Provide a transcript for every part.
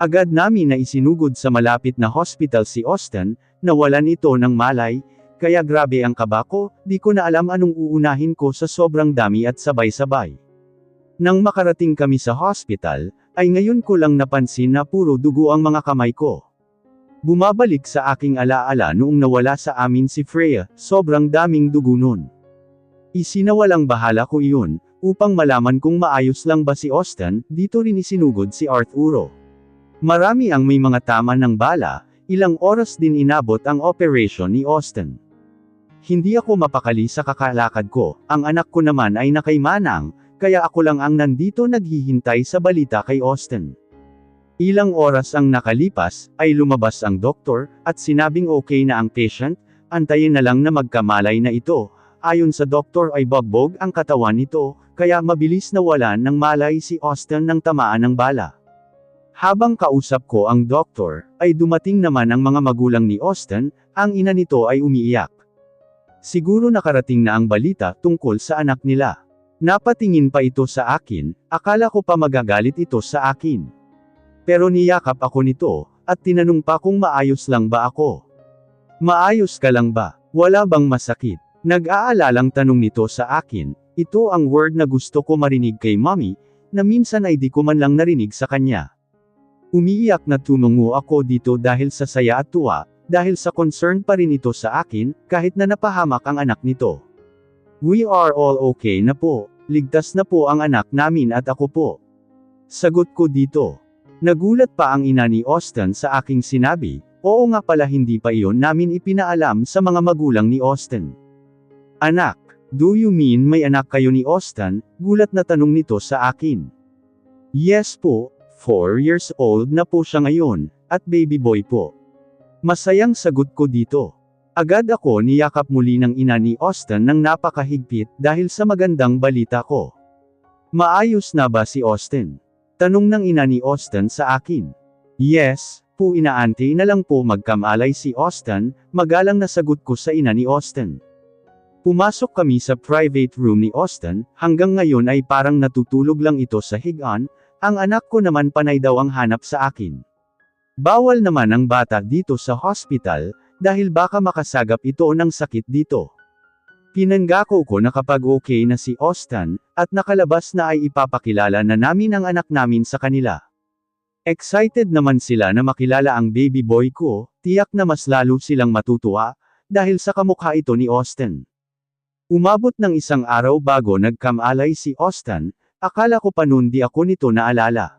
Agad namin na isinugod sa malapit na hospital si Austin, nawalan ito ng malay, kaya grabe ang kaba ko, di ko na alam anong uunahin ko sa sobrang dami at sabay-sabay. Nang makarating kami sa hospital, ay ngayon ko lang napansin na puro dugo ang mga kamay ko. Bumabalik sa aking alaala noong nawala sa amin si Freya, sobrang daming dugo nun. Isinawalang bahala ko iyon, upang malaman kung maayos lang ba si Austin, dito rin isinugod si Arturo. Marami ang may mga tama ng bala, ilang oras din inabot ang operation ni Austin. Hindi ako mapakali sa kakalakad ko, ang anak ko naman ay nakaimanang, kaya ako lang ang nandito naghihintay sa balita kay Austin. Ilang oras ang nakalipas, ay lumabas ang doktor, at sinabing okay na ang patient, antayin na lang na magkamalay na ito. Ayon sa doktor ay bagbog ang katawan nito, kaya mabilis nawalan ng malay si Austin ng tamaan ng bala. Habang kausap ko ang doktor, ay dumating naman ang mga magulang ni Austin, ang ina nito ay umiiyak. Siguro nakarating na ang balita tungkol sa anak nila. Napatingin pa ito sa akin, akala ko pa magagalit ito sa akin. Pero niyakap ako nito, at tinanong pa kung maayos lang ba ako. Maayos ka lang ba? Wala bang masakit? Nag-aalalang tanong nito sa akin, ito ang word na gusto ko marinig kay mommy, na minsan ay di ko man lang narinig sa kanya. Umiiyak na tumungo ako dito dahil sa saya at tuwa, dahil sa concern pa rin ito sa akin, kahit na napahamak ang anak nito. We are all okay na po, ligtas na po ang anak namin at ako po. Sagot ko dito. Nagulat pa ang ina ni Austin sa aking sinabi, oo nga pala hindi pa iyon namin ipinaalam sa mga magulang ni Austin. Anak, do you mean may anak kayo ni Austin? Gulat na tanong nito sa akin. Yes po, 4 years old na po siya ngayon, at baby boy po. Masayang sagot ko dito. Agad ako niyakap muli ng ina ni Austin ng napakahigpit dahil sa magandang balita ko. Maayos na ba si Austin? Tanong ng ina ni Austin sa akin. Yes, po inaantay na lang po magkamalay si Austin, magalang na sagot ko sa ina ni Austin. Pumasok kami sa private room ni Austin, hanggang ngayon ay parang natutulog lang ito sa higaan, ang anak ko naman panay daw ang hanap sa akin. Bawal naman ang bata dito sa hospital, dahil baka makasagap ito ng sakit dito. Pinangako ko na kapag okay na si Austin, at nakalabas na ay ipapakilala na namin ang anak namin sa kanila. Excited naman sila na makilala ang baby boy ko, tiyak na mas lalo silang matutuwa, dahil sa kamukha ito ni Austin. Umabot ng isang araw bago nagkamalay si Austin, akala ko pa noon di ako nito naalala.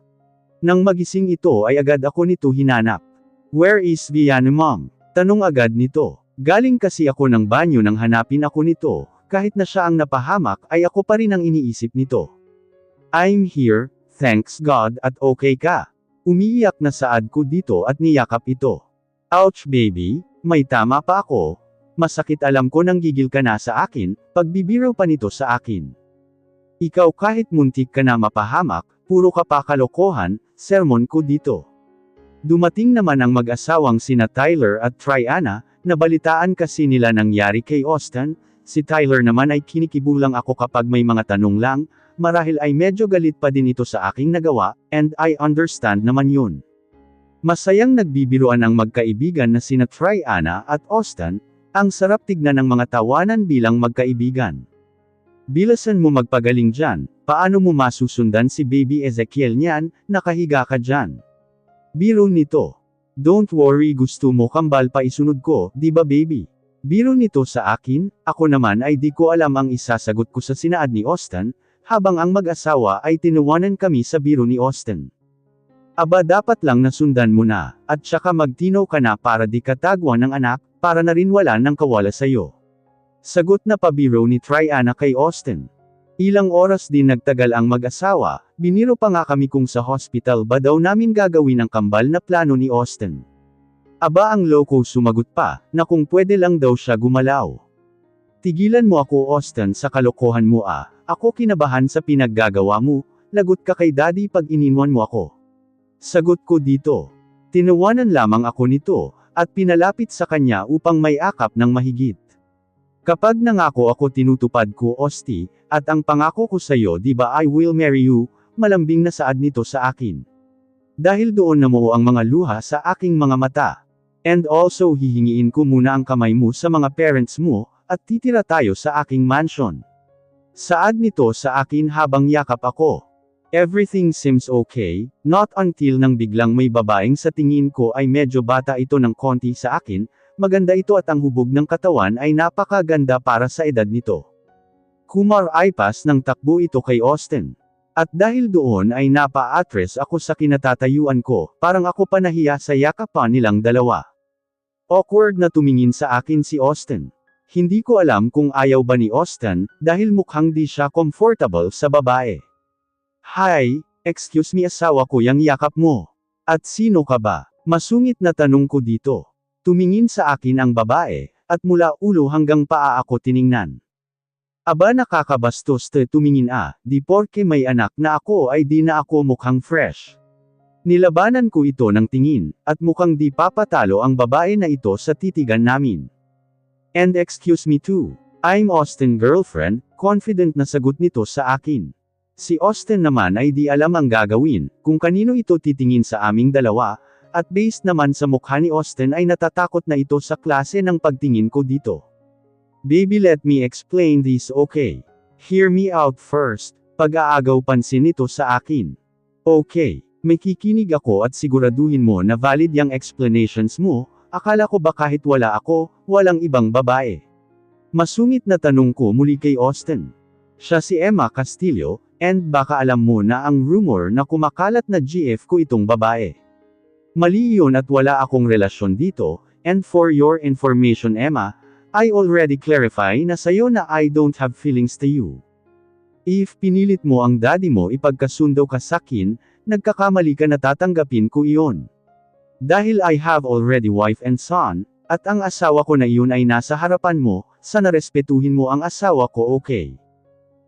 Nang magising ito ay agad ako nito hinanap. Where is Vianney mom? Tanong agad nito. Galing kasi ako ng banyo nang hanapin ako nito, kahit na siya ang napahamak ay ako pa rin ang iniisip nito. I'm here, thanks God at okay ka. Umiiyak na saad ko dito at niyakap ito. Ouch baby, may tama pa ako. Masakit alam ko nang gigil ka na sa akin, pagbibiro pa nito sa akin. Ikaw kahit muntik ka na mapahamak, puro ka pa kalokohan, sermon ko dito. Dumating naman ang mag-asawang sina Tyler at Triana, nabalitaan kasi nila nangyari kay Austin, si Tyler naman ay kinikibulang ako kapag may mga tanong lang, marahil ay medyo galit pa din ito sa aking nagawa, and I understand naman yun. Masayang nagbibiruan ang magkaibigan na sina Triana at Austin, ang sarap tignan ng mga tawanan bilang magkaibigan. Bilasan mo magpagaling dyan, paano mo masusundan si baby Ezekiel niyan, nakahiga ka dyan. Biro nito. Don't worry gusto mo kambal pa isunod ko, di ba baby? Biro nito sa akin, ako naman ay di ko alam ang isasagot ko sa sinaad ni Austin, habang ang mag-asawa ay tinuwanan kami sa biro ni Austin. Aba dapat lang nasundan mo na, at saka magtino ka na para di katagwan ng anak, para na rin wala ng kawala sayo. Sagot na pabiro ni Triana kay Austin. Ilang oras din nagtagal ang mag-asawa, biniro pa nga kami kung sa hospital ba daw namin gagawin ang kambal na plano ni Austin. Aba ang loko sumagot pa, na kung pwede lang daw siya gumalaw. Tigilan mo ako Austin sa kalokohan mo ako kinabahan sa pinaggagawa mo, lagot ka kay daddy pag ininwan mo ako. Sagot ko dito. Tinawanan lamang ako nito, at pinalapit sa kanya upang may akap ng mahigit. Kapag nangako ako tinutupad ko Osti, at ang pangako ko sa'yo di ba I will marry you, malambing na saad nito sa akin. Dahil doon namuo ang mga luha sa aking mga mata. And also hihingiin ko muna ang kamay mo sa mga parents mo, at titira tayo sa aking mansion. Saad nito sa akin habang yakap ako. Everything seems okay, not until nang biglang may babaeng sa tingin ko ay medyo bata ito ng konti sa akin, maganda ito at ang hubog ng katawan ay napakaganda para sa edad nito. Kumar-ipas ng takbo ito kay Austin. At dahil doon ay napa-atres ako sa kinatatayuan ko, parang ako pa nahiya sa yakapan nilang dalawa. Awkward na tumingin sa akin si Austin. Hindi ko alam kung ayaw ba ni Austin, dahil mukhang di siya comfortable sa babae. Hi, excuse me, asawa ko yang yakap mo. At sino ka ba? Masungit na tanong ko dito. Tumingin sa akin ang babae, at mula ulo hanggang paa ako tiningnan. Aba, nakakabastos tumingin di porke may anak na ako ay di na ako mukhang fresh. Nilabanan ko ito ng tingin, at mukhang di papatalo ang babae na ito sa titigan namin. And excuse me too, I'm Austin girlfriend, confident na sagot nito sa akin. Si Austin naman ay di alam ang gagawin, kung kanino ito titingin sa aming dalawa, at based naman sa mukha ni Austin ay natatakot na ito sa klase ng pagtingin ko dito. Baby, let me explain this, okay? Hear me out first. Pag-aagaw pansin nito sa akin. Okay, may kikinig ako at siguraduhin mo na valid yung explanations mo. Akala ko ba kahit wala ako, walang ibang babae? Masungit na tanong ko muli kay Austin. Siya si Emma Castillo, and baka alam mo na ang rumor na kumakalat na GF ko itong babae. Mali yun at wala akong relasyon dito, and for your information Emma, I already clarify na sayo na I don't have feelings to you. If pinilit mo ang daddy mo ipagkasundo ka sakin, nagkakamali ka na tatanggapin ko iyon. Dahil I have already wife and son, at ang asawa ko na iyon ay nasa harapan mo, sana respetuhin mo ang asawa ko, okay?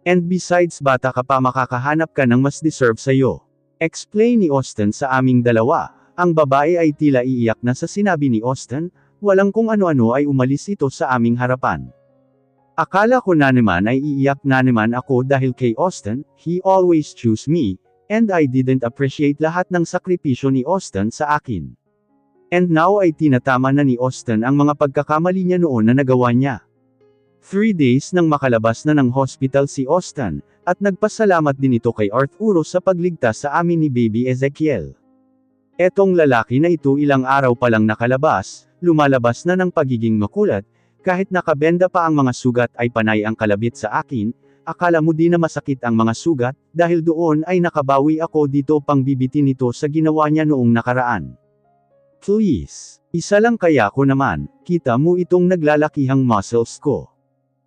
And besides, bata ka pa, makakahanap ka ng mas deserve sayo. Explain ni Austin sa aming dalawa. Ang babae ay tila iiyak na sa sinabi ni Austin. Walang kung ano-ano ay umalis ito sa aming harapan. Akala ko na naman ay iiyak na naman ako dahil kay Austin, he always choose me, and I didn't appreciate lahat ng sakripisyo ni Austin sa akin. And now ay tinatama na ni Austin ang mga pagkakamali niya noon na nagawa niya. 3 days nang makalabas na ng hospital si Austin, at nagpasalamat din ito kay Arturo sa pagligtas sa amin ni Baby Ezekiel. Etong lalaki na ito ilang araw pa lang nakalabas, lumalabas na ng pagiging makulat, kahit nakabenda pa ang mga sugat ay panay ang kalabit sa akin, akala mo di na masakit ang mga sugat, dahil doon ay nakabawi ako dito pang bibitin nito sa ginawa niya noong nakaraan. Please, isa lang kaya ko naman, kita mo itong naglalakihang muscles ko.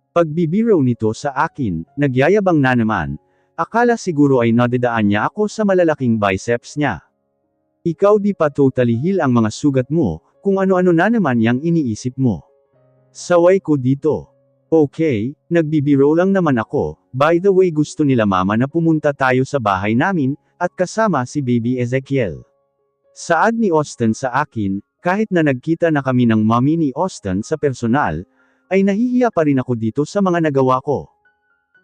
Pagbibiro nito sa akin, nagyayabang na naman, akala siguro ay nadadaan niya ako sa malalaking biceps niya. Ikaw di pa totally heal ang mga sugat mo, kung ano-ano na naman yang iniisip mo. Saway ko dito. Okay, nagbibiro lang naman ako, by the way gusto nila mama na pumunta tayo sa bahay namin, at kasama si Baby Ezekiel. Saad ni Austin sa akin, kahit na nagkita na kami ng mommy ni Austin sa personal, ay nahihiya pa rin ako dito sa mga nagawa ko.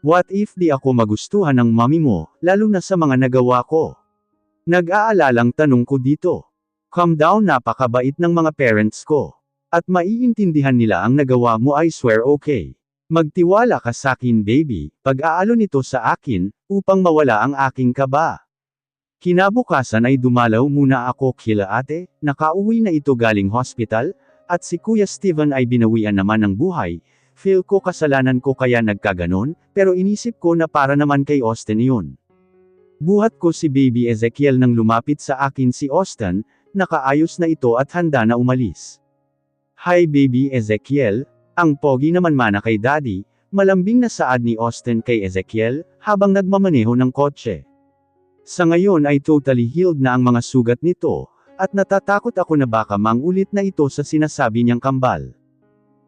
What if di ako magustuhan ng mommy mo, lalo na sa mga nagawa ko? Nag-aalalang tanong ko dito. Calm down, napakabait ng mga parents ko. At maiintindihan nila ang nagawa mo, I swear, okay. Magtiwala ka sakin baby, pag-aalo nito sa akin, upang mawala ang aking kaba. Kinabukasan ay dumalaw muna ako kila ate, nakauwi na ito galing hospital, at si Kuya Steven ay binawian naman ng buhay. Feel ko kasalanan ko kaya nagkaganon, pero inisip ko na para naman kay Austin yun. Buhat ko si Baby Ezekiel nang lumapit sa akin si Austin, nakaayos na ito at handa na umalis. Hi Baby Ezekiel, ang pogi naman mana kay Daddy, malambing na saad ni Austin kay Ezekiel, habang nagmamaneho ng kotse. Sa ngayon ay totally healed na ang mga sugat nito, at natatakot ako na baka mangulit na ito sa sinasabi niyang kambal.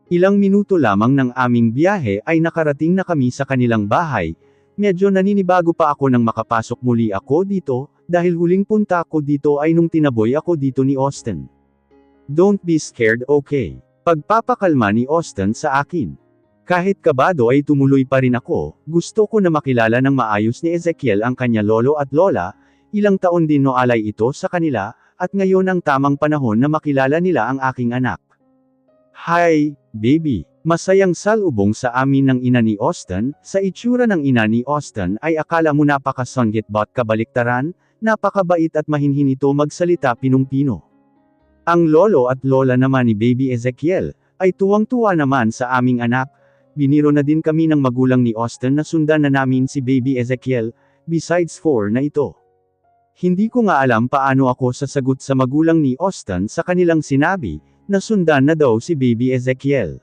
Ilang minuto lamang ng aming biyahe ay nakarating na kami sa kanilang bahay, medyo naninibago pa ako nang makapasok muli ako dito, dahil huling punta ko dito ay nung tinaboy ako dito ni Austin. Don't be scared, okay? Pagpapakalma ni Austin sa akin. Kahit kabado ay tumuloy pa rin ako, gusto ko na makilala ng maayos ni Ezekiel ang kanya lolo at lola, Ilang taon din noalay ito sa kanila, at ngayon ang tamang panahon na makilala nila ang aking anak. Hi, baby. Masayang salubong sa amin ng ina ni Austin. Sa itsura ng ina ni Austin ay akala mo napaka-sunggit bot kabaliktaran, napakabait at mahinhin ito magsalita pinong-pino. Ang lolo at lola naman ni baby Ezekiel, ay tuwang-tuwa naman sa aming anak. Biniro na din kami ng magulang ni Austin na sundan na namin si baby Ezekiel, besides 4 na ito. Hindi ko nga alam paano ako sasagot sa magulang ni Austin sa kanilang sinabi, na sundan na daw si baby Ezekiel.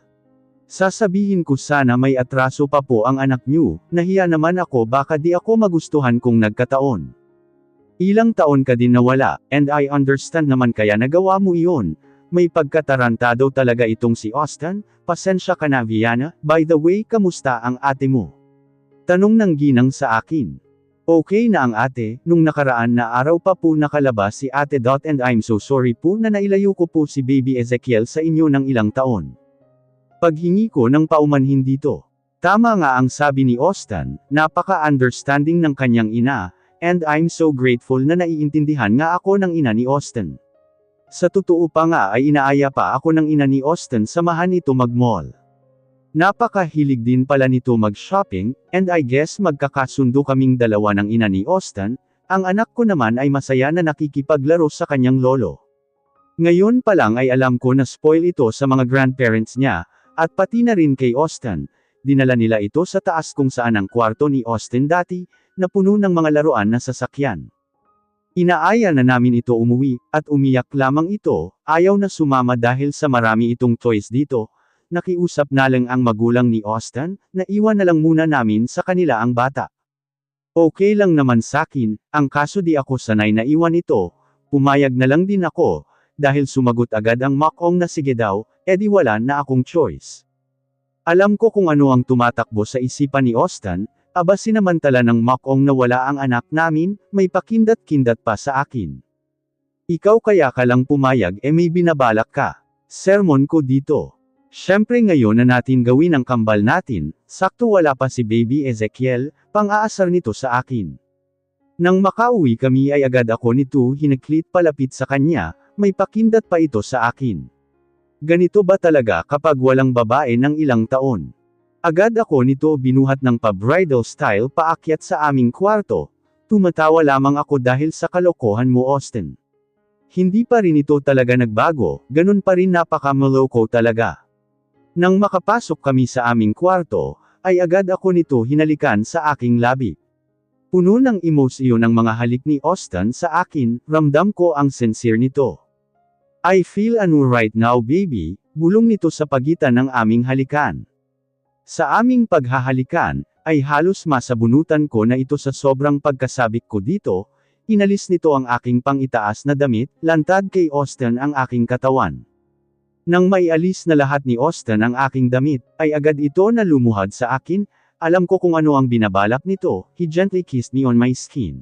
Sasabihin ko sana may atraso pa po ang anak niyo, nahiya naman ako baka di ako magustuhan kung nagkataon. Ilang taon ka din nawala, and I understand naman kaya nagawa mo iyon. May pagkatarantado talaga itong si Austin, pasensya ka na Viana, by the way kamusta ang ate mo? Tanong ng ginang sa akin. Okay na ang ate, nung nakaraan na araw pa po nakalabas si ate. And I'm so sorry po na nailayo ko po si baby Ezekiel sa inyo ng ilang taon. Paghingi ko ng paumanhin dito. Tama nga ang sabi ni Austin, napaka-understanding ng kanyang ina, and I'm so grateful na naiintindihan nga ako ng ina ni Austin. Sa totoo pa nga ay inaaya pa ako ng ina ni Austin samahan ito mag-mall. Napakahilig din pala nito mag-shopping, and I guess magkakasundo kaming dalawa ng ina ni Austin, ang anak ko naman ay masaya na nakikipaglaro sa kanyang lolo. Ngayon pa lang ay alam ko na spoil ito sa mga grandparents niya, at pati na rin kay Austin. Dinala nila ito sa taas kung saan ang kwarto ni Austin dati, na puno ng mga laruan na sasakyan. Inaaya na namin ito umuwi, at umiyak lamang ito, ayaw na sumama dahil sa marami itong toys dito. Nakiusap na lang ang magulang ni Austin, na iwan na lang muna namin sa kanila ang bata. Okay lang naman sakin, ang kaso di ako sanay na iwan ito, pumayag na lang din ako, dahil sumagot agad ang makong na sige daw, edi wala na akong choice. Alam ko kung ano ang tumatakbo sa isipan ni Austin, aba sinamantala ng makong na wala ang anak namin, may pakindat-kindat pa sa akin. Ikaw kaya ka lang pumayag may binabalak ka. Sermon ko dito. Syempre ngayon na natin gawin ang kambal natin, sakto wala pa si baby Ezekiel, pang-aasar nito sa akin. Nang makauwi kami ay agad ako nito hinaklit palapit sa kanya, may pakindat pa ito sa akin. Ganito ba talaga kapag walang babae ng ilang taon? Agad ako nito binuhat ng pa-bridal style paakyat sa aming kwarto, tumatawa lamang ako dahil sa kalokohan mo Austin. Hindi pa rin ito talaga nagbago, ganun pa rin napaka-maloko talaga. Nang makapasok kami sa aming kwarto, ay agad ako nito hinalikan sa aking labi. Puno ng emosyon ng mga halik ni Austin sa akin, ramdam ko ang sincere nito. I feel ano right now baby, bulong nito sa pagitan ng aming halikan. Sa aming paghahalikan, ay halos masabunutan ko na ito sa sobrang pagkasabik ko dito, inalis nito ang aking pang-itaas na damit, lantad kay Austin ang aking katawan. Nang maialis na lahat ni Austin ang aking damit, ay agad ito na lumuhad sa akin, alam ko kung ano ang binabalak nito, he gently kissed me on my skin.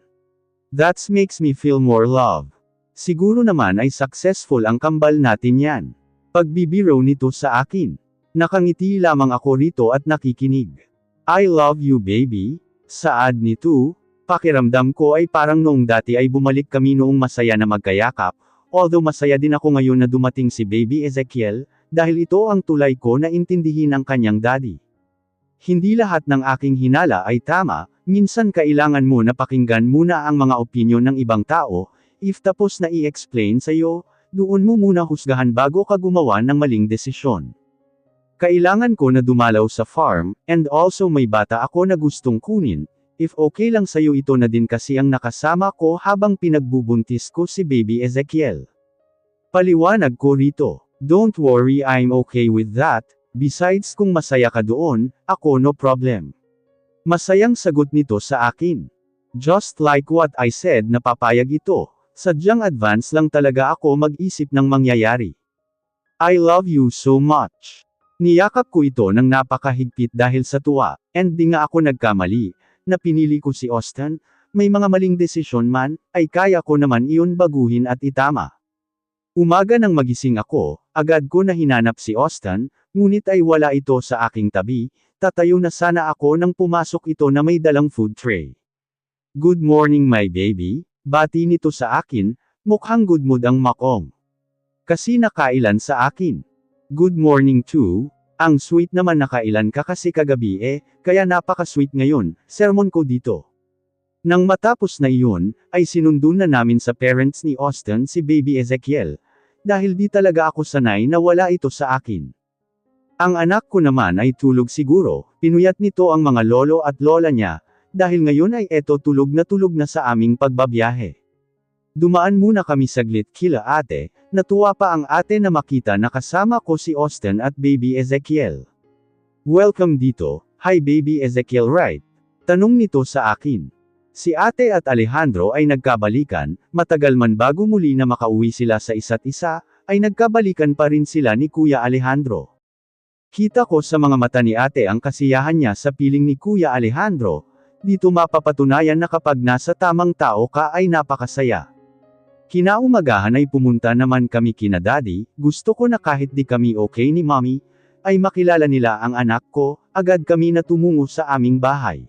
That makes me feel more love. Siguro naman ay successful ang kambal natin yan. Pagbibiro nito sa akin. Nakangiti lamang ako rito at nakikinig. I love you baby. Saad nito, pakiramdam ko ay parang noong dati ay bumalik kami noong masaya na magkayakap. Although masaya din ako ngayon na dumating si baby Ezekiel, dahil ito ang tulay ko na intindihin ang kanyang daddy. Hindi lahat ng aking hinala ay tama, minsan kailangan mo na pakinggan muna ang mga opinyon ng ibang tao, if tapos na i-explain sa'yo, doon mo muna husgahan bago ka gumawa ng maling desisyon. Kailangan ko na dumalaw sa farm, and also may bata ako na gustong kunin, if okay lang sa'yo ito na din kasi ang nakasama ko habang pinagbubuntis ko si baby Ezekiel. Paliwanag ko rito, don't worry I'm okay with that, besides kung masaya ka doon, ako no problem. Masayang sagot nito sa akin. Just like what I said na papayag ito, sadyang advance lang talaga ako mag-isip ng mangyayari. I love you so much. Niyakap ko ito ng napakahigpit dahil sa tuwa, and di nga ako nagkamali, na pinili ko si Austin, may mga maling desisyon man, ay kaya ko naman iyon baguhin at itama. Umaga nang magising ako, agad ko na hinanap si Austin, ngunit ay wala ito sa aking tabi, tatayo na sana ako nang pumasok ito na may dalang food tray. Good morning my baby, Bati nito sa akin, mukhang good mood ang Makong. Kasi nakailan sa akin. Good morning too, ang sweet naman nakailan ka kasi kagabi kaya napaka-sweet ngayon, sermon ko dito. Nang matapos na iyon, ay sinundo na namin sa parents ni Austin si Baby Ezekiel, dahil di talaga ako sanay na wala ito sa akin. Ang anak ko naman ay tulog siguro, pinuyat nito ang mga lolo at lola niya, dahil ngayon ay eto tulog na sa aming pagbabiyahe. Dumaan muna kami saglit kila ate, natuwa pa ang ate na makita na kasama ko si Austin at Baby Ezekiel. Welcome dito, hi Baby Ezekiel right? Tanong nito sa akin. Si ate at Alejandro ay nagkabalikan, matagal man bago muli na makauwi sila sa isa't isa, ay nagkabalikan pa rin sila ni Kuya Alejandro. Kita ko sa mga mata ni ate ang kasiyahan niya sa piling ni Kuya Alejandro, dito mapapatunayan na kapag nasa tamang tao ka ay napakasaya. Kinaumagahan ay pumunta naman kami kina daddy, gusto ko na kahit di kami okay ni mommy, ay makilala nila ang anak ko, agad kami na tumungo sa aming bahay.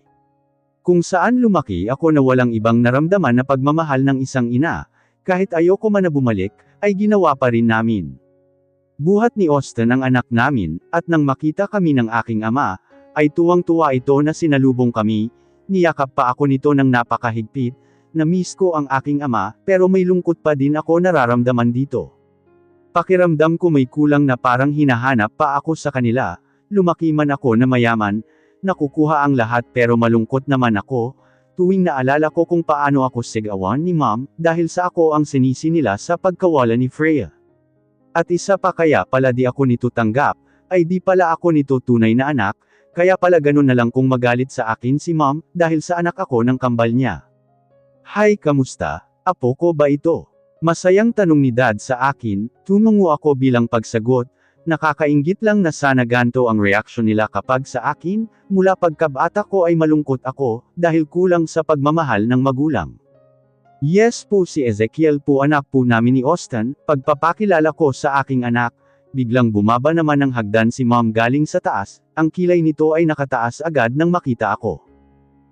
Kung saan lumaki ako na walang ibang naramdaman na pagmamahal ng isang ina, kahit ayoko man na bumalik, ay ginawa pa rin namin. Buhat ni Austin ang anak namin, at nang makita kami ng aking ama, ay tuwang-tuwa ito na sinalubong kami, niyakap pa ako nito ng napakahigpit, na-miss ko ang aking ama, pero may lungkot pa din ako nararamdaman dito. Pakiramdam ko may kulang na parang hinahanap pa ako sa kanila, lumaki man ako na mayaman, nakukuha ang lahat pero malungkot naman ako, tuwing naalala ko kung paano ako sigawan ni mom, dahil sa ako ang sinisi nila sa pagkawala ni Freya. At isa pa kaya pala di ako nito tanggap, ay di pala ako nito tunay na anak, kaya pala ganun na lang kung magalit sa akin si mom, dahil sa anak ako ng kambal niya. Hi kamusta, apo ko ba ito? Masayang tanong ni dad sa akin, tumungo ako bilang pagsagot, nakakainggit lang na sana ganto ang reaksyon nila kapag sa akin, mula pagkabata ko ay malungkot ako, dahil kulang sa pagmamahal ng magulang. Yes po si Ezekiel po anak po namin ni Austin, pagpapakilala ko sa aking anak, biglang bumaba naman ng hagdan si mom galing sa taas, ang kilay nito ay nakataas agad nang makita ako.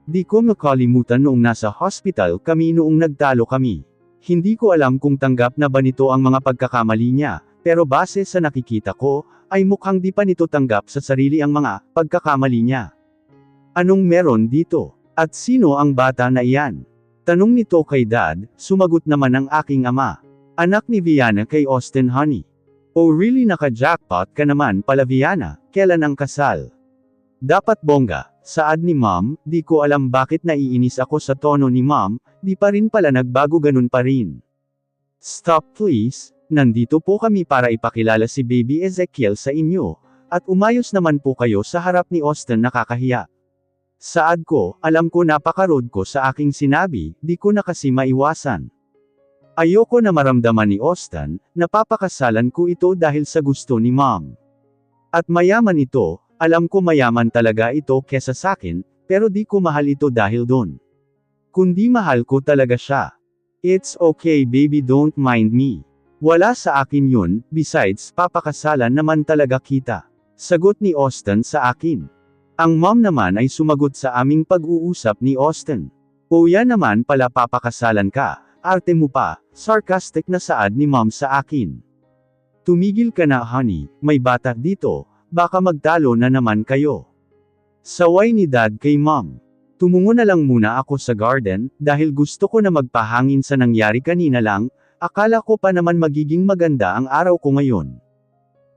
Di ko makalimutan noong nasa hospital kami noong nagtalo kami. Hindi ko alam kung tanggap na ba nito ang mga pagkakamali niya, pero base sa nakikita ko, ay mukhang di pa nito tanggap sa sarili ang mga pagkakamali niya. Anong meron dito? At sino ang bata na iyan? Tanong nito kay dad, sumagot naman ang aking ama. Anak ni Viana kay Austin honey. Oh really naka-jackpot ka naman pala Viana, kailan ang kasal? Dapat bongga. Saad ni mom, di ko alam bakit naiinis ako sa tono ni mom, di pa rin pala nagbago ganun pa rin. Stop please, nandito po kami para ipakilala si Baby Ezekiel sa inyo, at umayos naman po kayo sa harap ni Austin nakakahiya. Saad ko, alam ko napaka-rude ko sa aking sinabi, di ko na kasi maiwasan. Ayoko na maramdaman ni Austin, napapakasalan ko ito dahil sa gusto ni mom. At mayaman ito, alam ko mayaman talaga ito kesa sakin, pero di ko mahal ito dahil doon. Kundi mahal ko talaga siya. It's okay baby don't mind me. Wala sa akin yun, besides papakasalan naman talaga kita. Sagot ni Austin sa akin. Ang mom naman ay sumagot sa aming pag-uusap ni Austin. O yan naman pala papakasalan ka, arte mo pa, sarcastic na saad ni mom sa akin. Tumigil ka na honey, may bata dito. Baka magtalo na naman kayo. Saway ni dad kay mom. Tumungo na lang muna ako sa garden, dahil gusto ko na magpahangin sa nangyari kanina lang, akala ko pa naman magiging maganda ang araw ko ngayon.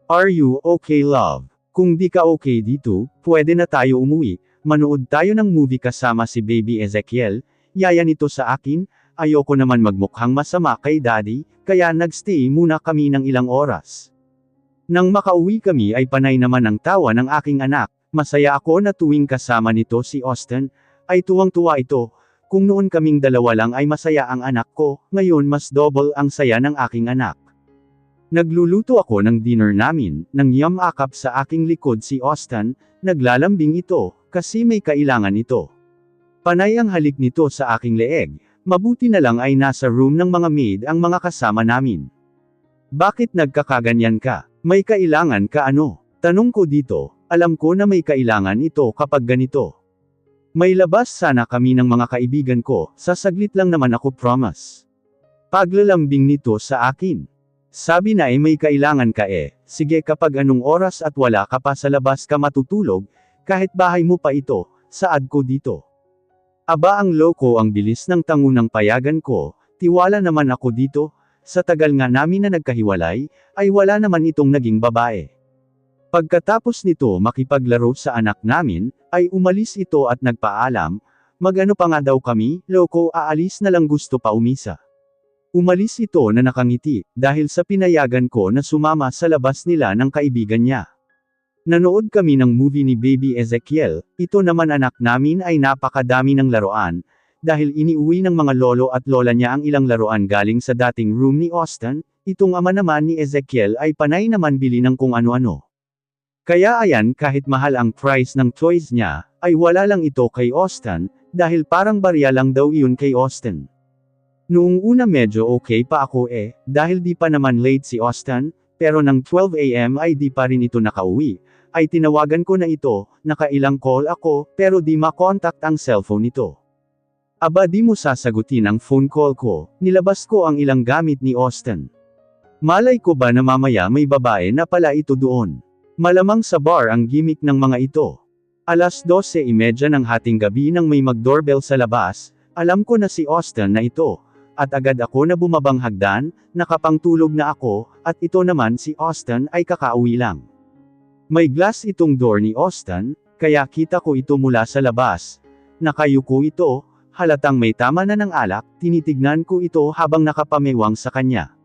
Are you okay love? Kung di ka okay dito, pwede na tayo umuwi, manood tayo ng movie kasama si Baby Ezekiel, yaya nito sa akin, ayoko naman magmukhang masama kay daddy, kaya nagstay muna kami ng ilang oras. Nang makauwi kami ay panay naman ang tawa ng aking anak, masaya ako na tuwing kasama nito si Austin, ay tuwang-tuwa ito, kung noon kaming dalawa lang ay masaya ang anak ko, ngayon mas double ang saya ng aking anak. Nagluluto ako ng dinner namin, nang yamakap sa aking likod si Austin, naglalambing ito, kasi may kailangan ito. Panay ang halik nito sa aking leeg, mabuti na lang ay nasa room ng mga maid ang mga kasama namin. Bakit nagkakaganyan ka? May kailangan ka ano? Tanong ko dito, alam ko na may kailangan ito kapag ganito. May labas sana kami ng mga kaibigan ko, sa saglit lang naman ako promise. Paglalambing nito sa akin. Sabi na may kailangan ka sige kapag anong oras at wala ka pa sa labas ka matutulog, kahit bahay mo pa ito, saad ko dito. Aba ang loko ang bilis ng tangunang payagan ko, tiwala naman ako dito, sa tagal nga namin na nagkahiwalay, ay wala naman itong naging babae. Pagkatapos nito makipaglaro sa anak namin, ay umalis ito at nagpaalam, mag-ano pa nga daw kami, loko aalis na lang gusto pa umisa. Umalis ito na nakangiti, dahil sa pinayagan ko na sumama sa labas nila ng kaibigan niya. Nanood kami ng movie ni Baby Ezekiel, ito naman anak namin ay napakadami ng laruan, dahil iniuwi ng mga lolo at lola niya ang ilang laruan galing sa dating room ni Austin, itong ama naman ni Ezekiel ay panay naman bili ng kung ano-ano. Kaya ayan kahit mahal ang price ng toys niya, ay wala lang ito kay Austin, dahil parang barya lang daw iyon kay Austin. Noong una medyo okay pa ako dahil di pa naman late si Austin, pero ng 12 AM ay di pa rin ito nakauwi, ay tinawagan ko na ito, nakailang call ako, pero di makontak ang cellphone nito. Aba di mo sasagutin ang phone call ko, nilabas ko ang ilang gamit ni Austin. Malay ko ba na mamaya may babae na pala ito doon. Malamang sa bar ang gimmick ng mga ito. Alas 12:30 ng hating gabi nang may mag-doorbell sa labas, alam ko na si Austin na ito, at agad ako na bumabang hagdan, nakapangtulog na ako, at ito naman si Austin ay kakauwi lang. May glass itong door ni Austin, kaya kita ko ito mula sa labas. Nakayuko ito, halatang may tama na ng alak, tinitignan ko ito habang nakapamewang sa kanya.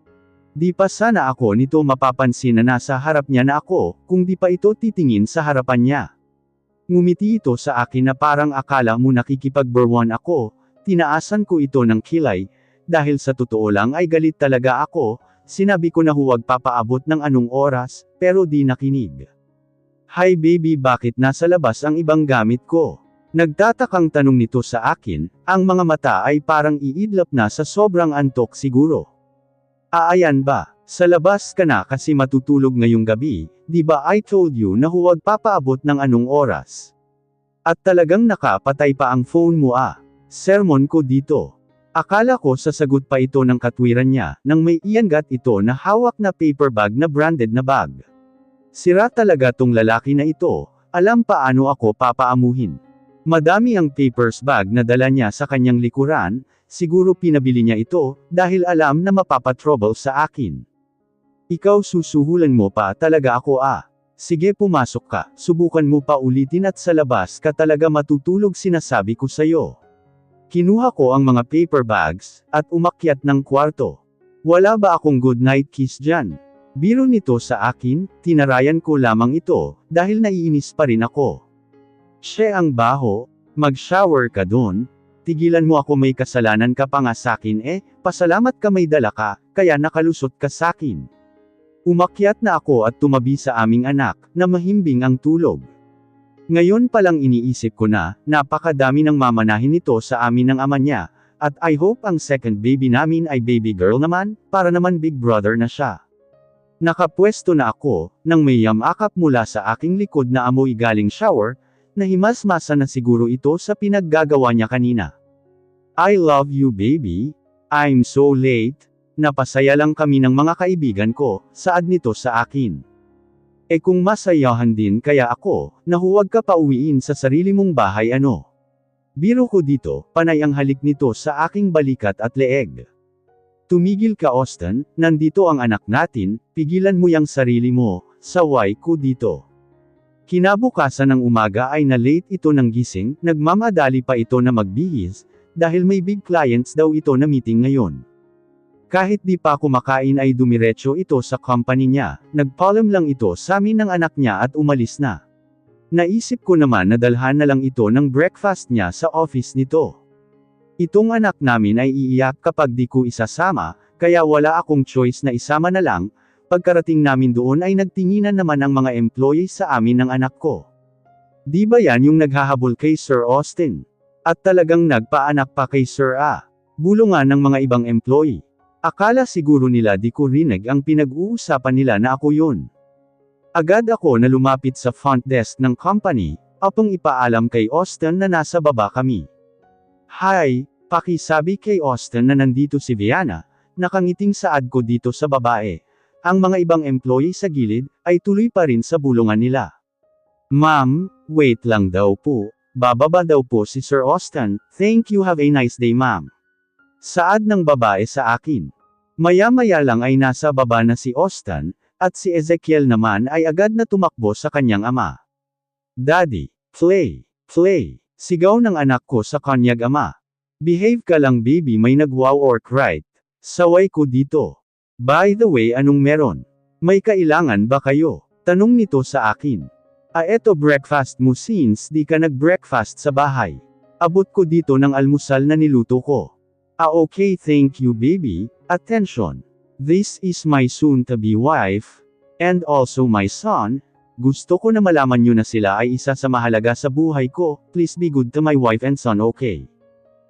Di pa sana ako nito mapapansin na nasa harap niya na ako, kung di pa ito titingin sa harapan niya. Ngumiti ito sa akin na parang akala mo nakikipagberwan ako, tinaasan ko ito ng kilay, dahil sa totoo lang ay galit talaga ako, sinabi ko na huwag papaabot ng anong oras, pero di nakinig. Hi baby bakit nasa labas ang ibang gamit ko? Nagtatakang tanong nito sa akin, ang mga mata ay parang iidlap na sa sobrang antok siguro. Ayan ba, sa labas ka na kasi matutulog ngayong gabi, di ba I told you na huwag papaabot ng anong oras? At talagang nakapatay pa ang phone mo sermon ko dito. Akala ko sasagot pa ito ng katwiran niya, nang may iangat ito na hawak na paper bag na branded na bag. Sira talaga tong lalaki na ito, alam paano ako papaamuhin. Madami ang papers bag na dala niya sa kanyang likuran, siguro pinabili niya ito, dahil alam na mapapatrouble sa akin. Ikaw susuhulan mo pa talaga ako Sige pumasok ka, subukan mo pa ulitin at sa labas ka talaga matutulog sinasabi ko sayo. Kinuha ko ang mga paper bags, at umakyat ng kwarto. Wala ba akong good night kiss dyan? Biro nito sa akin, tinarayan ko lamang ito, dahil naiinis pa rin ako. Siya ang baho, mag-shower ka dun. Tigilan mo ako may kasalanan ka pa nga sakin pasalamat ka may dala ka, kaya nakalusot ka sakin. Umakyat na ako at tumabi sa aming anak, na mahimbing ang tulog. Ngayon palang iniisip ko na, napakadami ng mamanahin nito sa amin ng ama niya, at I hope ang second baby namin ay baby girl naman, para naman big brother na siya. Nakapwesto na ako, nang may yamakap mula sa aking likod na amoy galing shower, nahimasmasa na siguro ito sa pinaggagawa niya kanina. I love you baby, I'm so late, napasaya lang kami ng mga kaibigan ko, saad nito sa akin. Kung masayahan din kaya ako, na huwag ka pa uwiin sa sarili mong bahay Biro ko dito, panay ang halik nito sa aking balikat at leeg. Tumigil ka Austin, nandito ang anak natin, pigilan mo yang sarili mo, saway ko dito. Kinabukasan ng umaga ay na-late ito ng gising, nagmamadali pa ito na magbihis, dahil may big clients daw ito na meeting ngayon. Kahit di pa kumakain ay dumiretso ito sa company niya, nagpaalam lang ito sa amin ng anak niya at umalis na. Naisip ko naman na dalhan na lang ito ng breakfast niya sa office nito. Itong anak namin ay iiyak kapag di ko isasama, kaya wala akong choice na isama na lang. Pagkarating namin doon ay nagtinginan naman ang mga employee sa amin ng anak ko. Di ba yan yung naghahabol kay Sir Austin? At talagang nagpaanak pa kay Sir Bulungan ng mga ibang employee. Akala siguro nila di ko rinig ang pinag-uusapan nila na ako yun. Agad ako na lumapit sa front desk ng company, upang ipaalam kay Austin na nasa baba kami. Hi, pakisabi kay Austin na nandito si Vienna, nakangiting saad ko dito sa babae. Ang mga ibang employee sa gilid, ay tuloy pa rin sa bulungan nila. Ma'am, wait lang daw po, bababa daw po si Sir Austin, thank you, have a nice day ma'am. Saad ng babae sa akin. Maya-maya lang ay nasa baba na si Austin, at si Ezekiel naman ay agad na tumakbo sa kanyang ama. Daddy, play, play, sigaw ng anak ko sa kanyang ama. Behave ka lang baby, may nag-wow or right. Saway ko dito. By the way, anong meron? May kailangan ba kayo? Tanong nito sa akin. Eto breakfast mo since di ka nag-breakfast sa bahay. Abot ko dito ng almusal na niluto ko. Okay, thank you baby. Attention. This is my soon-to-be wife, and also my son. Gusto ko na malaman nyo na sila ay isa sa mahalaga sa buhay ko, please be good to my wife and son, okay?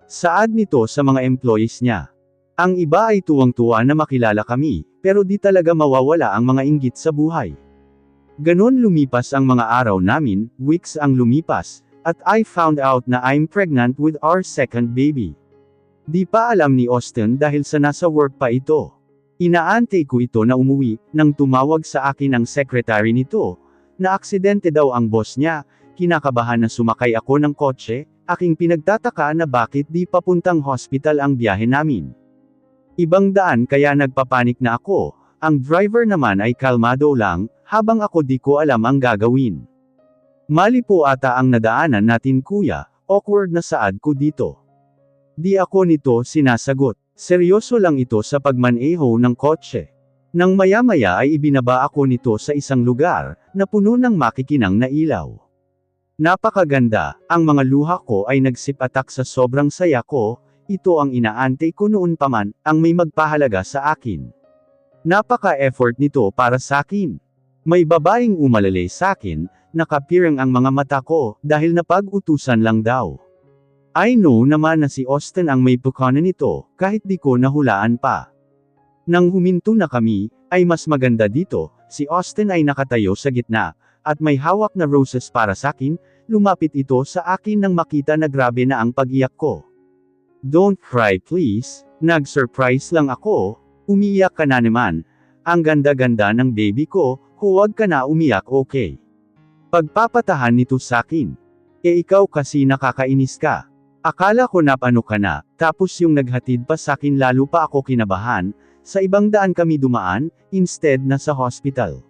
Saad nito sa mga employees niya. Ang iba ay tuwang-tuwa na makilala kami, pero di talaga mawawala ang mga inggit sa buhay. Ganon lumipas ang mga araw namin, weeks ang lumipas, at I found out na I'm pregnant with our second baby. Di pa alam ni Austin dahil sa nasa work pa ito. Inaantay ko ito na umuwi, nang tumawag sa akin ang secretary nito, na aksidente daw ang boss niya, kinakabahan na sumakay ako ng kotse, aking pinagtataka na bakit di papuntang hospital ang biyahe namin. Ibang daan kaya nagpapanik na ako, ang driver naman ay kalmado lang, habang ako di ko alam ang gagawin. Mali po ata ang nadaanan natin kuya, awkward na saad ko dito. Di ako nito sinasagot, seryoso lang ito sa pagmaneho ng kotse. Nang maya-maya ay ibinaba ako nito sa isang lugar, na puno ng makikinang na ilaw. Napakaganda, ang mga luha ko ay nagsipatak sa sobrang saya ko, ito ang inaantay ko noon pa man, ang may magpahalaga sa akin. Napaka-effort nito para sa akin. May babaeng umalalay sa akin, nakapirang ang mga mata ko, dahil napag-utusan lang daw. I know naman na si Austin ang may pukanan nito, kahit di ko nahulaan pa. Nang huminto na kami, ay mas maganda dito, si Austin ay nakatayo sa gitna, at may hawak na roses para sa akin, lumapit ito sa akin nang makita na grabe na ang pag-iyak ko. Don't cry please, nag-surprise lang ako, umiiyak ka na naman, ang ganda-ganda ng baby ko, huwag ka na umiyak okay. Pagpapatahan nito sa akin. Ikaw kasi nakakainis ka. Akala ko napano ka na, tapos yung naghatid pa sa akin lalo pa ako kinabahan, sa ibang daan kami dumaan, instead na sa hospital.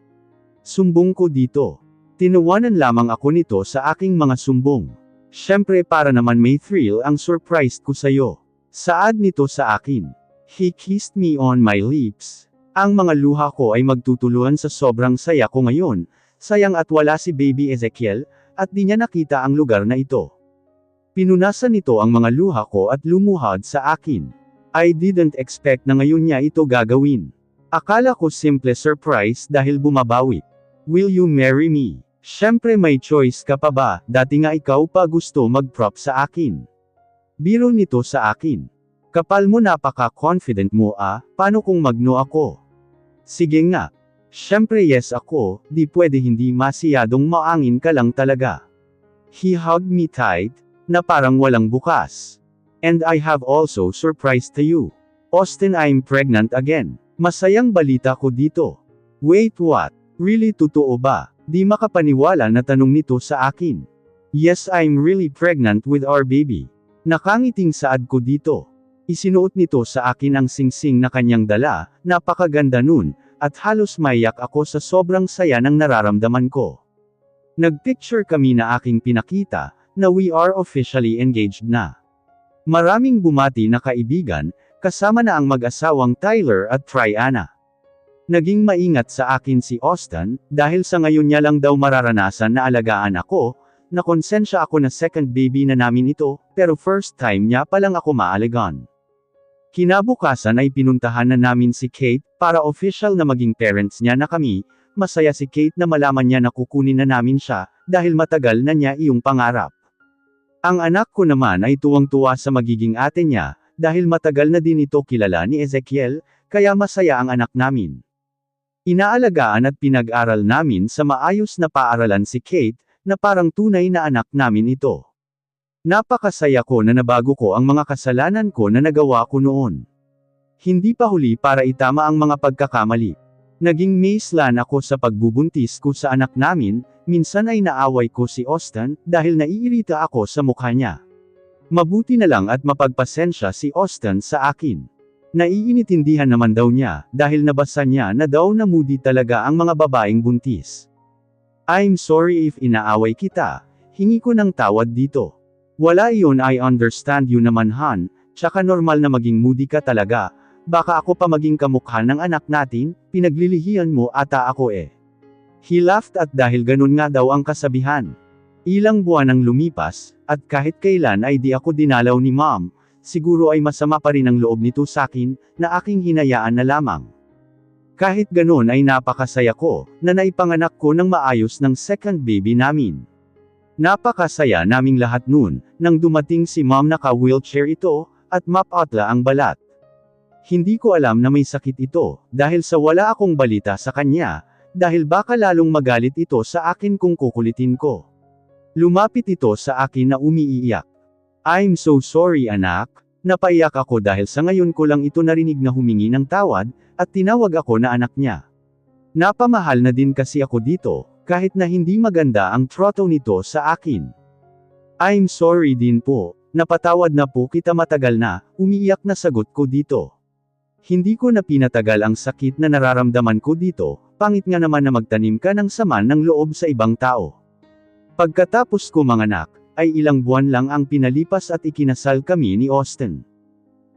Sumbong ko dito. Tinawanan lamang ako nito sa aking mga sumbong. Syempre para naman may thrill ang surprise ko sayo. Saad nito sa akin. He kissed me on my lips. Ang mga luha ko ay magtutuluan sa sobrang saya ko ngayon, sayang at wala si baby Ezekiel, at di niya nakita ang lugar na ito. Pinunasan nito ang mga luha ko at lumuhad sa akin. I didn't expect na ngayon niya ito gagawin. Akala ko simple surprise dahil bumabawi. Will you marry me? Syempre may choice ka pa ba, dati nga ikaw pa gusto mag-prop sa akin. Biro nito sa akin. Kapal mo napaka-confident mo paano kung mag-no ako? Sige nga. Syempre yes ako, di pwede hindi masyadong maangin ka lang talaga. He hugged me tight, na parang walang bukas. And I have also surprise to you. Austin, I'm pregnant again. Masayang balita ko dito. Wait what? Really totoo ba? Di makapaniwala na tanong nito sa akin. Yes, I'm really pregnant with our baby. Nakangiting saad ko dito. Isinuot nito sa akin ang singsing na kanyang dala, napakaganda nun, at halos maiyak ako sa sobrang saya ng nararamdaman ko. Nagpicture kami na aking pinakita, na we are officially engaged na. Maraming bumati na kaibigan, kasama na ang mag-asawang Tyler at Triana. Naging maingat sa akin si Austin, dahil sa ngayon niya lang daw mararanasan na alagaan ako, na konsensya ako na second baby na namin ito, pero first time niya palang ako maalagaan. Kinabukasan ay pinuntahan na namin si Kate, para official na maging parents niya na kami, masaya si Kate na malaman niya na kukunin na namin siya, dahil matagal na niya iyong pangarap. Ang anak ko naman ay tuwang-tuwa sa magiging ate niya, dahil matagal na din ito kilala ni Ezekiel, kaya masaya ang anak namin. Inaalagaan at pinag-aral namin sa maayos na paaralan si Kate, na parang tunay na anak namin ito. Napakasaya ko na nabago ko ang mga kasalanan ko na nagawa ko noon. Hindi pa huli para itama ang mga pagkakamali. Naging maislan ako sa pagbubuntis ko sa anak namin, minsan ay naaway ko si Austin, dahil naiirita ako sa mukha niya. Mabuti na lang at mapagpasensya si Austin sa akin. Naiinitindihan naman daw niya, dahil nabasa niya na daw na moody talaga ang mga babaeng buntis. I'm sorry if inaaway kita, hingi ko ng tawad dito. Wala iyon, I understand you naman Han, tsaka normal na maging moody ka talaga, baka ako pa maging kamukha ng anak natin, pinaglilihian mo ata ako eh. He laughed at dahil ganun nga daw ang kasabihan. Ilang buwan ang lumipas, at kahit kailan ay di ako dinalaw ni Mom, siguro ay masama pa rin ang loob nito sakin, na aking hinayaan na lamang. Kahit ganun ay napakasaya ko, na naipanganak ko ng maayos ng second baby namin. Napakasaya naming lahat nun, nang dumating si Mom naka-wheelchair ito, at mapatla ang balat. Hindi ko alam na may sakit ito, dahil sa wala akong balita sa kanya, dahil baka lalong magalit ito sa akin kung kukulitin ko. Lumapit ito sa akin na umiiyak. I'm so sorry anak, napaiyak ako dahil sa ngayon ko lang ito narinig na humingi ng tawad, at tinawag ako na anak niya. Napamahal na din kasi ako dito, kahit na hindi maganda ang trato nito sa akin. I'm sorry din po, napatawad na po kita matagal na, umiiyak na sagot ko dito. Hindi ko na pinatagal ang sakit na nararamdaman ko dito, pangit nga naman na magtanim ka ng sama ng loob sa ibang tao. Pagkatapos ko manganak, ay ilang buwan lang ang pinalipas at ikinasal kami ni Austin.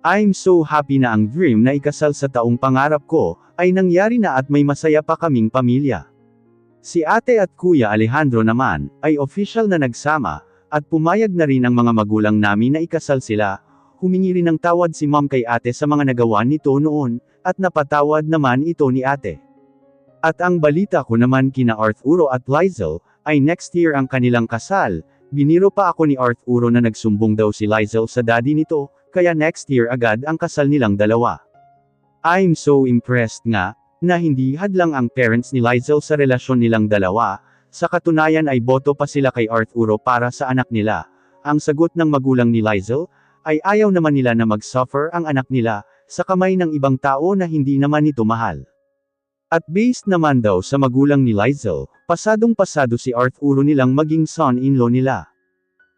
I'm so happy na ang dream na ikasal sa taong pangarap ko, ay nangyari na at may masaya pa kaming pamilya. Si ate at kuya Alejandro naman, ay official na nagsama, at pumayag na rin ang mga magulang namin na ikasal sila, humingi rin ng tawad si Mom kay ate sa mga nagawa nito noon, at napatawad naman ito ni ate. At ang balita ko naman kina Arturo at Lizel, ay next year ang kanilang kasal. Biniro pa ako ni Arturo na nagsumbong daw si Lizel sa daddy nito, kaya next year agad ang kasal nilang dalawa. I'm so impressed nga, na hindi hadlang ang parents ni Lizel sa relasyon nilang dalawa, sa katunayan ay boto pa sila kay Arturo para sa anak nila. Ang sagot ng magulang ni Lizel, ay ayaw naman nila na mag-suffer ang anak nila, sa kamay ng ibang tao na hindi naman ito mahal. At based naman daw sa magulang ni Lizel, pasadong-pasado si Arturo nilang maging son-in-law nila.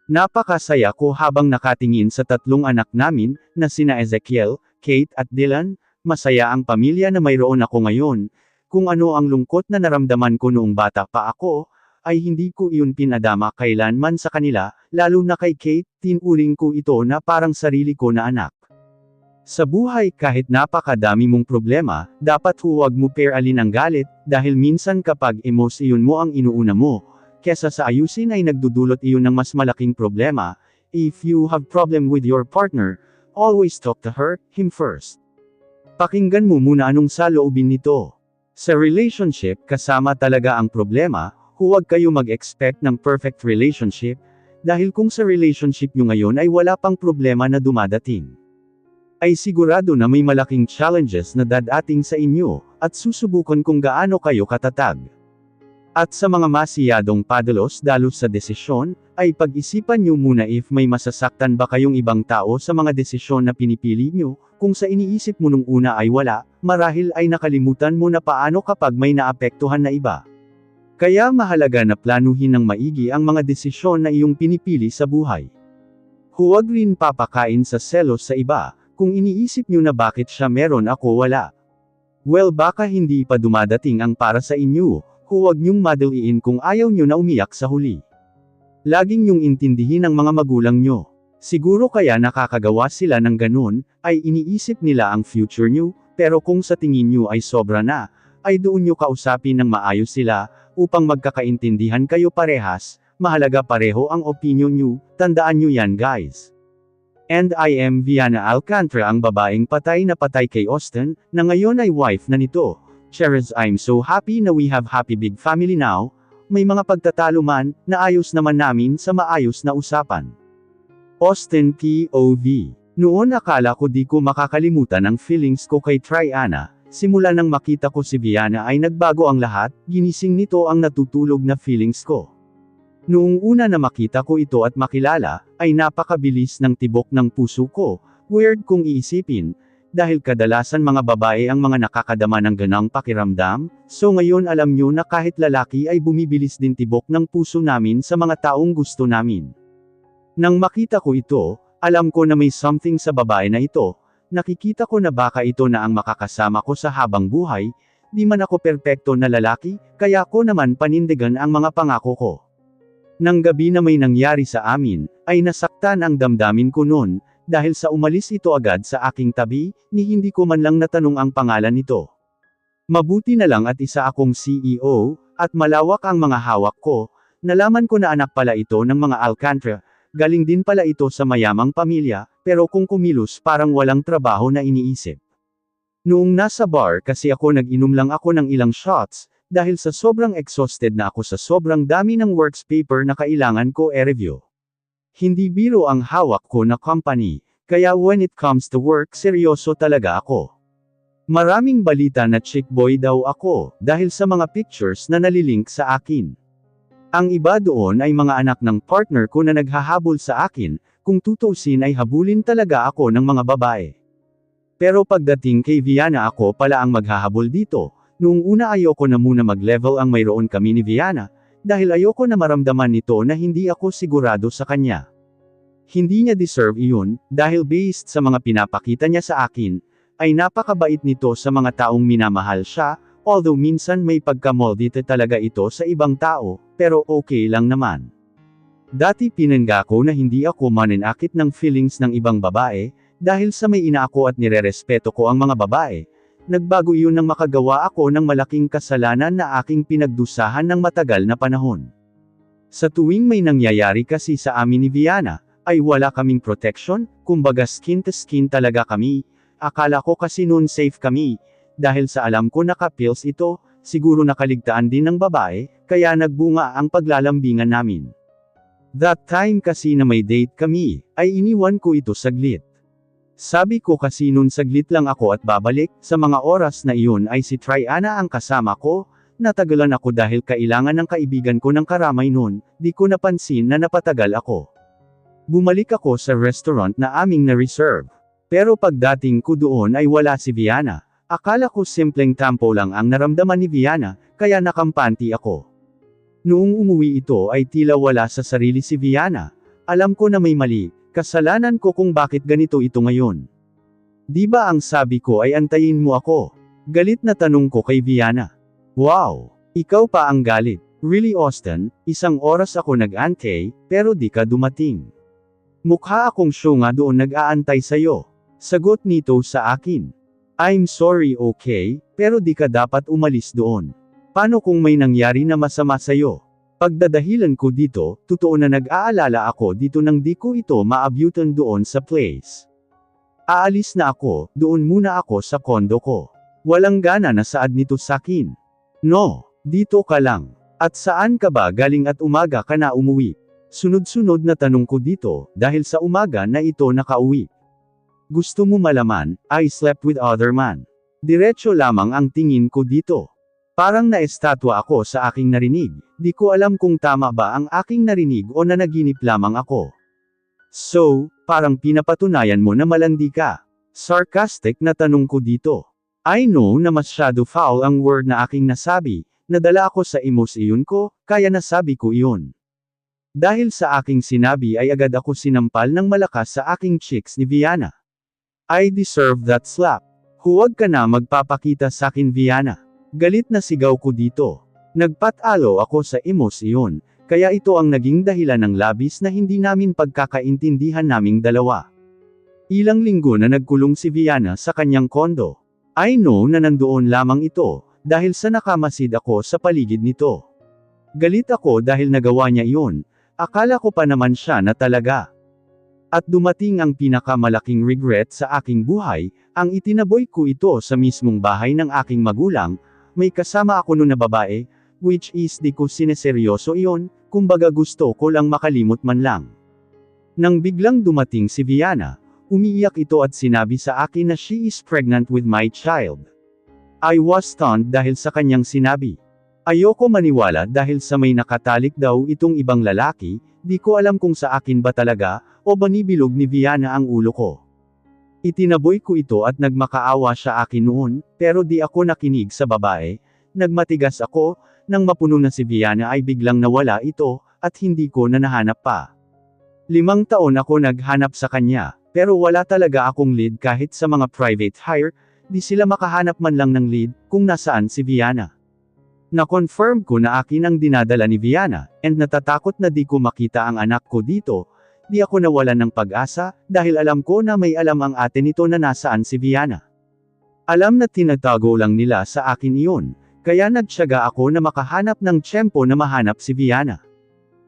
Napakasaya ko habang nakatingin sa tatlong anak namin, na sina Ezekiel, Kate at Dylan, masaya ang pamilya na mayroon ako ngayon. Kung ano ang lungkot na naramdaman ko noong bata pa ako, ay hindi ko iyon pinadama kailanman sa kanila, lalo na kay Kate, tinuring ko ito na parang sarili ko na anak. Sa buhay kahit napakadami mong problema, dapat huwag mo peralin ang galit, dahil minsan kapag emosyon mo ang inuuna mo, kesa sa ayusin ay nagdudulot iyon ng mas malaking problema. If you have problem with your partner, always talk to her, him first. Pakinggan mo muna anong saloobin nito. Sa relationship kasama talaga ang problema, huwag kayo mag-expect ng perfect relationship, dahil kung sa relationship nyo ngayon ay wala pang problema na dumadating, ay sigurado na may malaking challenges na dadating sa inyo, at susubukan kung gaano kayo katatag. At sa mga masiyadong padalos-dalos sa desisyon, ay pag-isipan nyo muna if may masasaktan ba kayong ibang tao sa mga desisyon na pinipili nyo, kung sa iniisip mo nung una ay wala, marahil ay nakalimutan mo na paano kapag may naapektuhan na iba. Kaya mahalaga na planuhin ng maigi ang mga desisyon na iyong pinipili sa buhay. Huwag rin papakain sa selos sa iba, kung iniisip nyo na bakit siya meron ako wala. Well baka hindi pa dumadating ang para sa inyo, huwag nyong madaliin kung ayaw nyo na umiyak sa huli. Laging nyong intindihin ang mga magulang nyo. Siguro kaya nakakagawa sila ng ganun, ay iniisip nila ang future nyo, pero kung sa tingin nyo ay sobra na, ay doon nyo kausapin ng maayos sila, upang magkakaintindihan kayo parehas, mahalaga pareho ang opinion nyo, tandaan nyo yan guys. And I am Viana Alcantara ang babaeng patay na patay kay Austin, na ngayon ay wife na nito. Cheers, I'm so happy na we have happy big family now. May mga pagtatalo man, naayos naman namin sa maayos na usapan. Austin POV. Noon akala ko di ko makakalimutan ang feelings ko kay Triana, simula nang makita ko si Viana ay nagbago ang lahat, ginising nito ang natutulog na feelings ko. Noong una na makita ko ito at makilala, ay napakabilis ng tibok ng puso ko, weird kung iisipin, dahil kadalasan mga babae ang mga nakakadama ng ganang pakiramdam, so ngayon alam nyo na kahit lalaki ay bumibilis din tibok ng puso namin sa mga taong gusto namin. Nang makita ko ito, alam ko na may something sa babae na ito, nakikita ko na baka ito na ang makakasama ko sa habang buhay, di man ako perpekto na lalaki, kaya ko naman panindigan ang mga pangako ko. Nang gabi na may nangyari sa amin, ay nasaktan ang damdamin ko noon, dahil sa umalis ito agad sa aking tabi, ni hindi ko man lang natanong ang pangalan nito. Mabuti na lang at isa akong CEO, at malawak ang mga hawak ko, nalaman ko na anak pala ito ng mga Alcantara, galing din pala ito sa mayamang pamilya, pero kung kumilos parang walang trabaho na iniisip. Noong nasa bar kasi ako nag-inom lang ako ng ilang shots, dahil sa sobrang exhausted na ako sa sobrang dami ng works paper na kailangan ko i-review. Hindi biro ang hawak ko na company, kaya when it comes to work seryoso talaga ako. Maraming balita na chick boy daw ako, dahil sa mga pictures na nalilink sa akin. Ang iba doon ay mga anak ng partner ko na naghahabol sa akin, kung tutuusin ay habulin talaga ako ng mga babae. Pero pagdating kay Viana ako pala ang maghahabol dito, noong una ayoko na muna mag-level ang mayroon kami ni Viana, dahil ayoko na maramdaman nito na hindi ako sigurado sa kanya. Hindi niya deserve iyon, dahil based sa mga pinapakita niya sa akin, ay napakabait nito sa mga taong minamahal siya, although minsan may pagka-moldite talaga ito sa ibang tao, pero okay lang naman. Dati pinangga ko na hindi ako maninakit ng feelings ng ibang babae, dahil sa may inaako at nirerespeto ko ang mga babae, nagbago iyon nang makagawa ako ng malaking kasalanan na aking pinagdusahan ng matagal na panahon. Sa tuwing may nangyayari kasi sa amin ni Viana, ay wala kaming protection, kumbaga skin to skin talaga kami, akala ko kasi noon safe kami, dahil sa alam ko naka-pills ito, siguro nakaligtaan din ng babae, kaya nagbunga ang paglalambingan namin. That time kasi na may date kami, ay iniwan ko ito saglit. Sabi ko kasi nun saglit lang ako at babalik, sa mga oras na iyon ay si Triana ang kasama ko, natagalan ako dahil kailangan ng kaibigan ko ng karamay nun, di ko napansin na napatagal ako. Bumalik ako sa restaurant na aming na-reserve. Pero pagdating ko doon ay wala si Viana, akala ko simpleng tampo lang ang naramdaman ni Viana, kaya nakampanti ako. Noong umuwi ito ay tila wala sa sarili si Viana, alam ko na may mali. Kasalanan ko kung bakit ganito ito ngayon. Di ba ang sabi ko ay antayin mo ako? Galit na tanong ko kay Viana. Wow! Ikaw pa ang galit. Really Austin, isang oras ako nag-antay, pero di ka dumating. Mukha akong syunga doon nag-aantay sa'yo. Sagot nito sa akin. I'm sorry okay, pero di ka dapat umalis doon. Paano kung may nangyari na masama sa'yo? Pagdadahilan ko dito, totoo na nag-aalala ako dito nang di ko ito maabutan doon sa place. Aalis na ako, doon muna ako sa kondo ko. Walang gana na saad nito sakin. No, dito ka lang. At saan ka ba galing at umaga ka na umuwi? Sunod-sunod na tanong ko dito, dahil sa umaga na ito nakauwi. Gusto mo malaman, I slept with other man. Diretso lamang ang tingin ko dito. Parang naestatwa ako sa aking narinig, di ko alam kung tama ba ang aking narinig o nanaginip lamang ako. So, parang pinapatunayan mo na malandi ka. Sarcastic na tanong ko dito. I know na masyado foul ang word na aking nasabi, nadala ako sa emosyon ko, kaya nasabi ko iyon. Dahil sa aking sinabi ay agad ako sinampal ng malakas sa aking cheeks ni Viana. I deserve that slap. Huwag ka na magpapakita sa akin Viana. Galit na sigaw ko dito. Nagpatalo ako sa emosyon, kaya ito ang naging dahilan ng labis na hindi namin pagkakaintindihan naming dalawa. Ilang linggo na nagkulong si Viana sa kanyang kondo. I know na nandoon lamang ito, dahil sa nakamasid ako sa paligid nito. Galit ako dahil nagawa niya iyon, akala ko pa naman siya na talaga. At dumating ang pinakamalaking regret sa aking buhay, ang itinaboy ko ito sa mismong bahay ng aking magulang. May kasama ako noon na babae, which is di ko sineseryoso iyon, kumbaga gusto ko lang makalimot man lang. Nang biglang dumating si Viana, umiiyak ito at sinabi sa akin na she is pregnant with my child. I was stunned dahil sa kanyang sinabi. Ayoko maniwala dahil sa may nakatalik daw itong ibang lalaki, di ko alam kung sa akin ba talaga, o banibilog ni Viana ang ulo ko. Itinaboy ko ito at nagmakaawa siya akin noon, pero di ako nakinig sa babae, nagmatigas ako, nang mapuno na si Viana ay biglang nawala ito, at hindi ko na nahanap pa. 5 taon ako naghanap sa kanya, pero wala talaga akong lead kahit sa mga private hire, di sila makahanap man lang ng lead, kung nasaan si Viana. Na-confirm ko na akin ang dinadala ni Viana, and natatakot na di ko makita ang anak ko dito, di ako nawalan ng pag-asa, dahil alam ko na may alam ang ate nito na nasaan si Viana. Alam na tinatago lang nila sa akin iyon, kaya nagtiyaga ako na makahanap ng tiyempo na mahanap si Viana.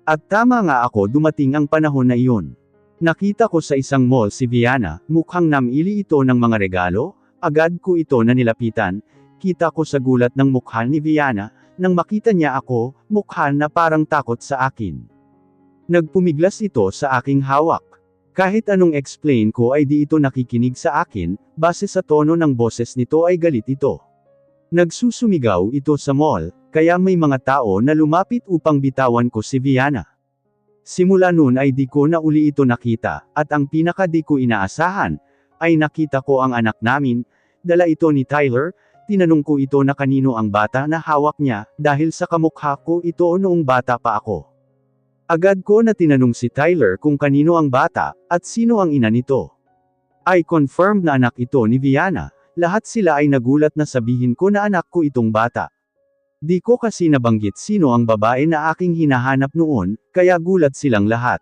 At tama nga ako dumating ang panahon na iyon. Nakita ko sa isang mall si Viana, mukhang namili ito ng mga regalo, agad ko ito na nilapitan. Kita ko sa gulat ng mukha ni Viana, nang makita niya ako, mukha na parang takot sa akin. Nagpumiglas ito sa aking hawak. Kahit anong explain ko ay di ito nakikinig sa akin, base sa tono ng boses nito ay galit ito. Nagsusumigaw ito sa mall, kaya may mga tao na lumapit upang bitawan ko si Viana. Simula noon ay di ko na uli ito nakita, at ang pinaka di ko inaasahan, ay nakita ko ang anak namin, dala ito ni Tyler. Tinanong ko ito na kanino ang bata na hawak niya, dahil sa kamukha ko ito noong bata pa ako. Agad ko na tinanong si Tyler kung kanino ang bata, at sino ang ina nito. I confirmed na anak ito ni Viana, lahat sila ay nagulat na sabihin ko na anak ko itong bata. Di ko kasi nabanggit sino ang babae na aking hinahanap noon, kaya gulat silang lahat.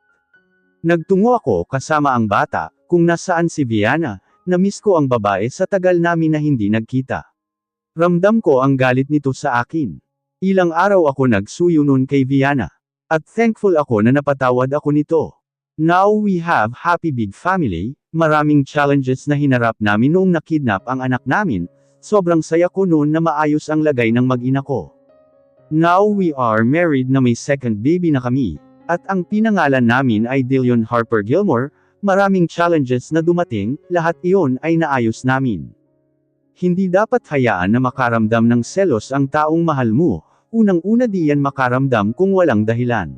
Nagtungo ako kasama ang bata, kung nasaan si Viana, na-miss ko ang babae sa tagal namin na hindi nagkita. Ramdam ko ang galit nito sa akin. Ilang araw ako nagsuyo nun kay Viana. At thankful ako na napatawad ako nito. Now we have happy big family, maraming challenges na hinarap namin noong nakidnap ang anak namin, sobrang saya ko noon na maayos ang lagay ng mag-ina ko. Now we are married na may second baby na kami, at ang pinangalan namin ay Dillion Harper Gilmore, maraming challenges na dumating, lahat iyon ay naayos namin. Hindi dapat hayaan na makaramdam ng selos ang taong mahal mo, unang-una di yan makaramdam kung walang dahilan.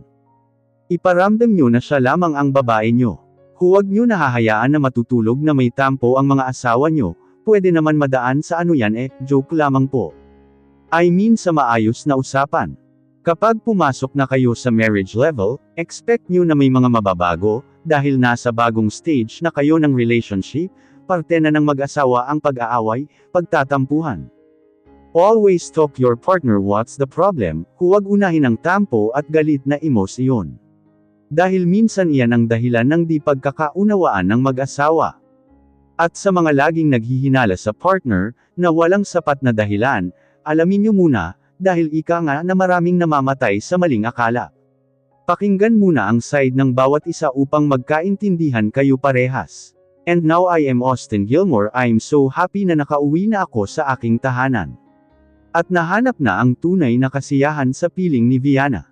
Iparamdam nyo na siya lamang ang babae nyo. Huwag nyo nahahayaan na matutulog na may tampo ang mga asawa nyo, pwede naman madaan sa ano yan joke lamang po. I mean sa maayos na usapan. Kapag pumasok na kayo sa marriage level, expect nyo na may mga mababago, dahil nasa bagong stage na kayo ng relationship, parte na ng mag-asawa ang pag-aaway, pagtatampuhan. Always talk your partner what's the problem, huwag unahin ang tampo at galit na emosyon. Dahil minsan iyan ang dahilan ng di pagkakaunawaan ng mag-asawa. At sa mga laging naghihinala sa partner, na walang sapat na dahilan, alamin nyo muna, dahil ika nga na maraming namamatay sa maling akala. Pakinggan muna ang side ng bawat isa upang magkaintindihan kayo parehas. And now I am Austin Gilmore. I'm so happy na nakauwi na ako sa aking tahanan. At nahanap na ang tunay na kasiyahan sa piling ni Viana.